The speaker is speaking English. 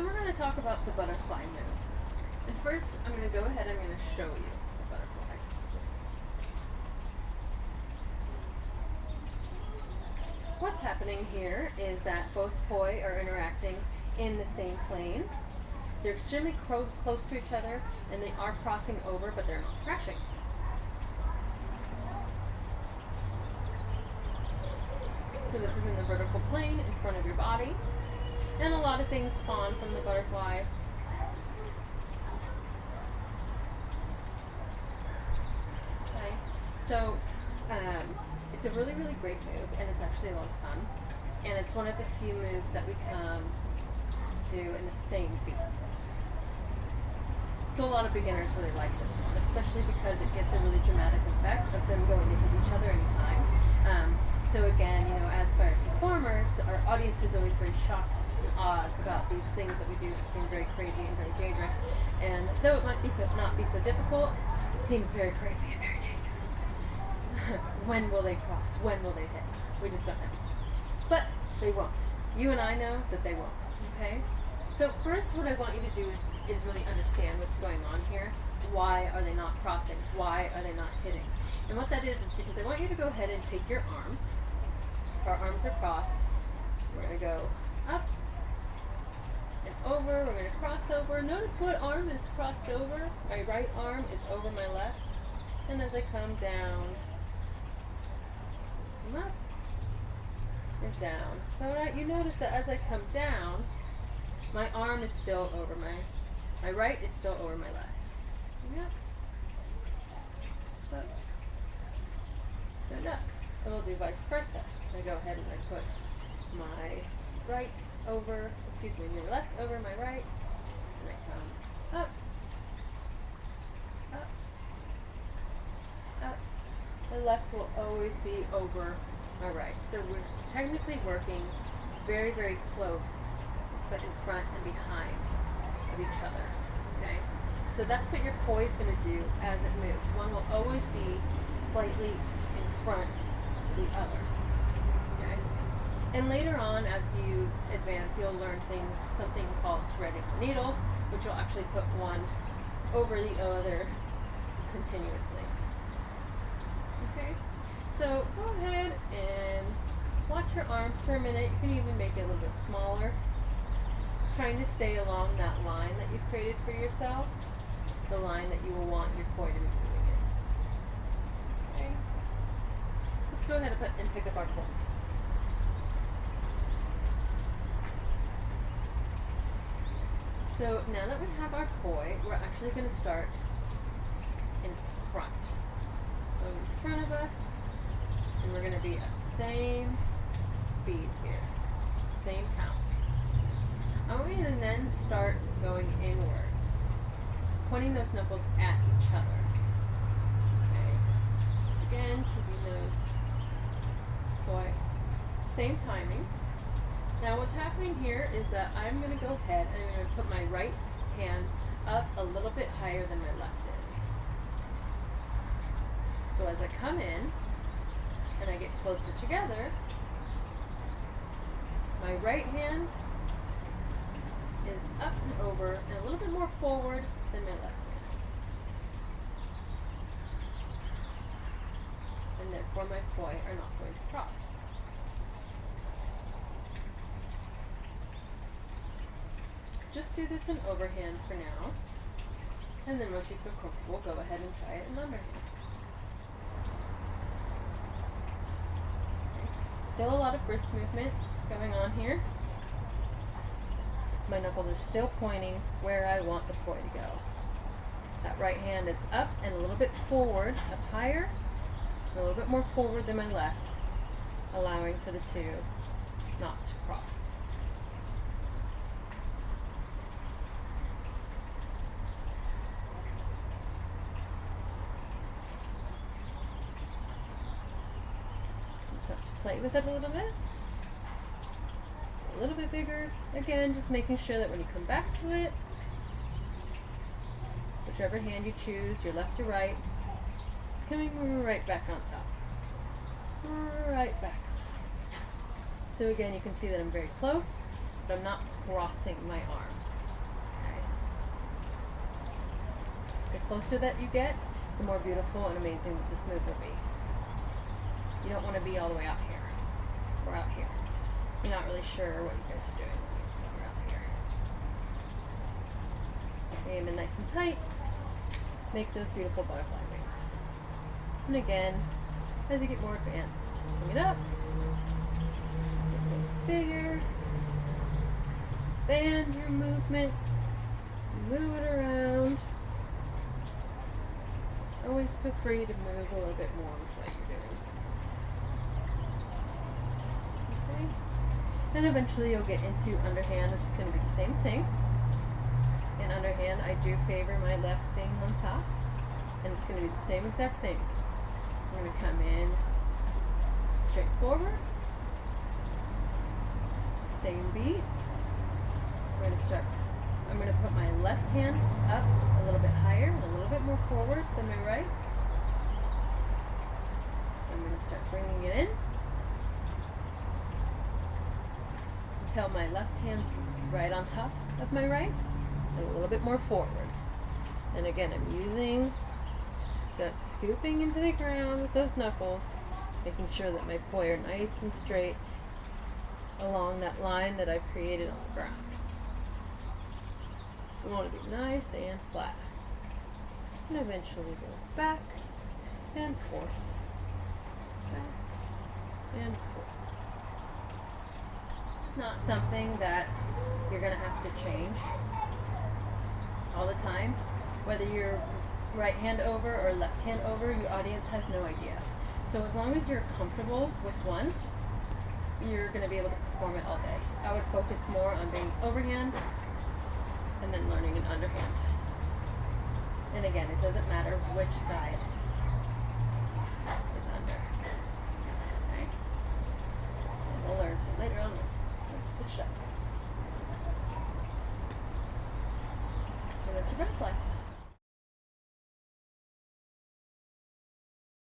So we're going to talk about the butterfly move. And first, I'm going to go ahead and I'm going to show you the butterfly. What's happening here is that both poi are interacting in the same plane. They're extremely close to each other, and they are crossing over, but they're not crashing. So this is in the vertical plane in front of your body, and a lot of things spawn from the butterfly. Okay, so it's a really, really great move, and it's actually a lot of fun, and it's one of the few moves that we can do in the same beat. So a lot of beginners really like this one, especially because it gives a really dramatic effect of them going to hit each other anytime. So again, you know, as fire performers, our audience is always very shocked and awed about these things that we do that seem very crazy and very dangerous. And though it might be not be so difficult, it seems very crazy and very dangerous. When will they cross? When will they hit? We just don't know. But they won't. You and I know that they won't. Okay? So first, what I want you to do is really understand what's going on here. Why are they not crossing? Why are they not hitting? And what that is because I want you to go ahead and take your arms. Our arms are crossed. We're going to go up and over. We're going to cross over. Notice what arm is crossed over. My right arm is over my left. And as I come down, come up and down. So you notice that as I come down, my arm is still over my right is still over my left. Yep. Up. And up. And we'll do vice versa. I go ahead and I put my right over, my left over my right, and I come up, up, up. The left will always be over my right. So we're technically working very, very close, but in front and behind of each other. Okay? So that's what your poi is going to do as it moves. One will always be slightly in front of the other. Okay? And later on, as you advance, you'll learn something called threading the needle, which will actually put one over the other continuously. Okay? So go ahead and watch your arms for a minute. You can even make it a little bit smaller, trying to stay along that line that you've created for yourself, the line that you will want your poi to be moving in. Okay? Let's go ahead and pick up our poi. So now that we have our poi, we're actually going to start in front. So in front of us, and we're going to be at the same speed here, same count. I want you to then start going inwards, pointing those knuckles at each other. Okay. Again, keeping those poi. Same timing. Now what's happening here is that I'm going to go ahead and I'm going to put my right hand up a little bit higher than my left is. So as I come in and I get closer together, my right hand is up and over and a little bit more forward than my left hand. And therefore my poi are not going to cross. Just do this in overhand for now, and then once you feel comfortable, go ahead and try it in underhand. Okay. Still a lot of wrist movement going on here. My knuckles are still pointing where I want the poi to go. That right hand is up and a little bit forward, up higher, and a little bit more forward than my left, allowing for the two not to cross. So play with it a little bit bigger. Again, just making sure that when you come back to it, whichever hand you choose, your left or right, it's coming right back on top. Right back. So again, you can see that I'm very close, but I'm not crossing my arms. Okay. The closer that you get, the more beautiful and amazing this move will be. You don't want to be all the way out here or out here. You're not really sure what you guys are doing when you're out here. Aim in nice and tight. Make those beautiful butterfly wings. And again, as you get more advanced, bring it up, make it bigger, expand your movement, move it around. Always feel free to move a little bit more with what you're doing. Okay? Then eventually you'll get into underhand, which is going to be the same thing. In underhand, I do favor my left being on top, and it's going to be the same exact thing. I'm going to come in straight forward, same beat. I'm going to put my left hand up a little bit higher and a little bit more forward than my right. I'm going to start bringing it in until my left hand's right on top of my right and a little bit more forward. And again, I'm using that scooping into the ground with those knuckles, making sure that my poi are nice and straight along that line that I've created on the ground. We want to be nice and flat. And eventually go back and forth. Back and forth. It's not something that you're going to have to change all the time. Whether you're right hand over or left hand over, your audience has no idea. So as long as you're comfortable with one, you're going to be able to perform it all day. I would focus more on being overhand and then learning an underhand. And again, it doesn't matter which side is under. Okay? And we'll learn later on. Switch it up. And that's your butterfly.